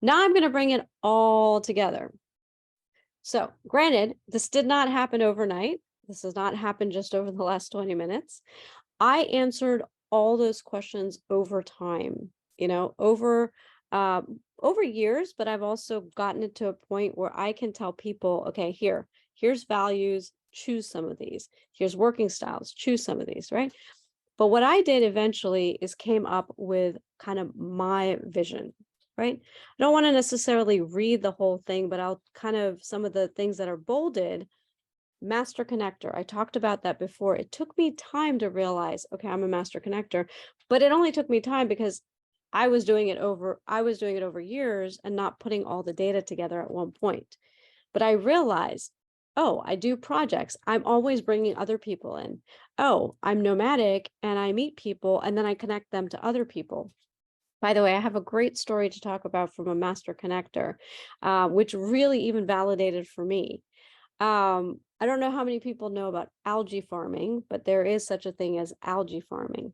Now I'm going to bring it all together. So, granted, this did not happen overnight. This does not happen just over the last 20 minutes. I answered all those questions over time, over years, but I've also gotten it to a point where I can tell people, okay, here's values, choose some of these. Here's working styles, choose some of these, right? But what I did eventually is came up with kind of my vision, right? I don't want to necessarily read the whole thing, but I'll kind of some of the things that are bolded. Master connector. I talked about that before. It took me time to realize, okay, I'm a master connector, but it only took me time because I was doing it over years and not putting all the data together at one point. But I realized, oh, I do projects. I'm always bringing other people in. Oh, I'm nomadic and I meet people and then I connect them to other people. By the way, I have a great story to talk about from a master connector, which really even validated for me. I don't know how many people know about algae farming, but there is such a thing as algae farming.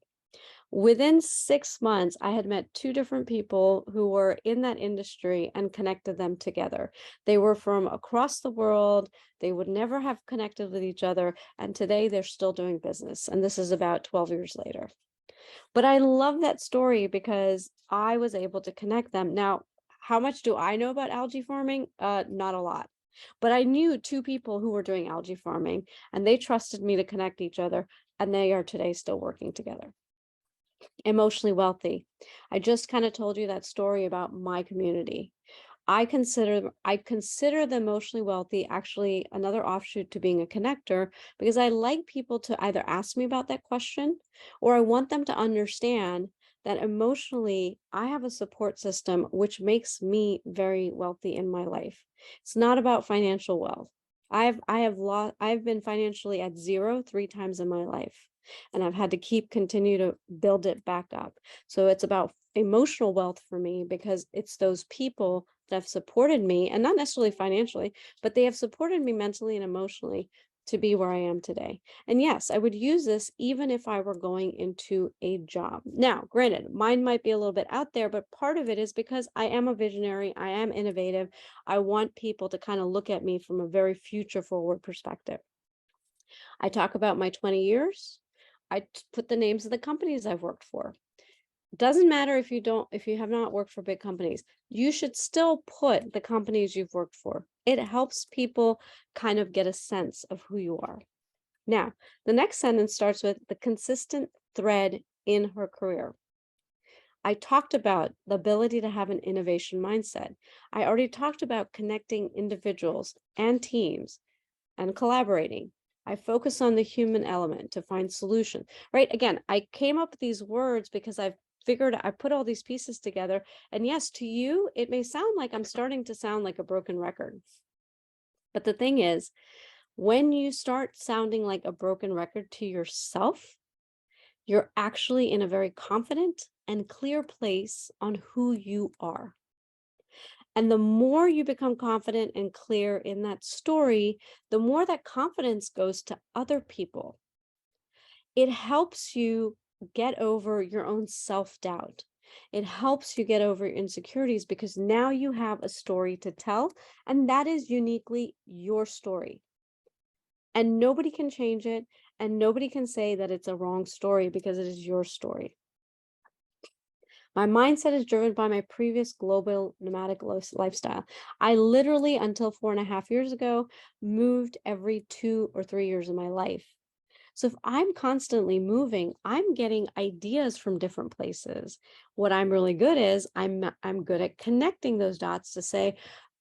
Within 6 months, I had met two different people who were in that industry and connected them together. They were from across the world. They would never have connected with each other. And today they're still doing business. And this is about 12 years later. But I love that story because I was able to connect them. Now, how much do I know about algae farming? Not a lot. But I knew two people who were doing algae farming and they trusted me to connect each other. And they are today still working together. Emotionally wealthy. I just kind of told you that story about my community. I consider the emotionally wealthy actually another offshoot to being a connector because I like people to either ask me about that question or I want them to understand that emotionally I have a support system which makes me very wealthy in my life. It's not about financial wealth. I've been financially at zero 3 times in my life and I've had to continue to build it back up. So it's about emotional wealth for me because it's those people that have supported me and not necessarily financially, but they have supported me mentally and emotionally to be where I am today. And yes, I would use this even if I were going into a job. Now, granted, mine might be a little bit out there, but part of it is because I am a visionary, I am innovative. I want people to kind of look at me from a very future forward perspective. I talk about my 20 years. Put the names of the companies I've worked for. Doesn't matter if you have not worked for big companies, you should still put the companies you've worked for. It helps people kind of get a sense of who you are. Now, the next sentence starts with the consistent thread in her career. I talked about the ability to have an innovation mindset. I already talked about connecting individuals and teams and collaborating. I focus on the human element to find solution, right? Again, I came up with these words because I put all these pieces together. And yes, to you, it may sound like I'm starting to sound like a broken record. But the thing is, when you start sounding like a broken record to yourself, you're actually in a very confident and clear place on who you are. And the more you become confident and clear in that story, the more that confidence goes to other people. It helps you get over your own self-doubt. It helps you get over your insecurities because now you have a story to tell, and that is uniquely your story. And nobody can change it, and nobody can say that it's a wrong story because it is your story. My mindset is driven by my previous global nomadic lifestyle. I literally, until 4.5 years ago, moved every 2 or 3 years of my life. So if I'm constantly moving, I'm getting ideas from different places. What I'm really good is I'm good at connecting those dots to say,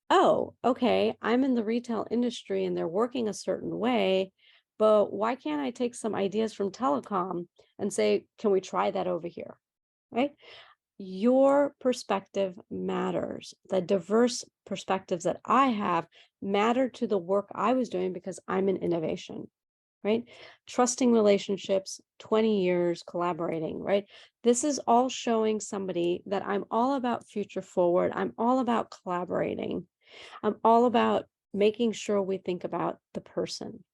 oh, okay, I'm in the retail industry and they're working a certain way, but why can't I take some ideas from telecom and say, can we try that over here? Right? Your perspective matters. The diverse perspectives that I have matter to the work I was doing because I'm in innovation, right? Trusting relationships, 20 years collaborating, right? This is all showing somebody that I'm all about future forward. I'm all about collaborating. I'm all about making sure we think about the person.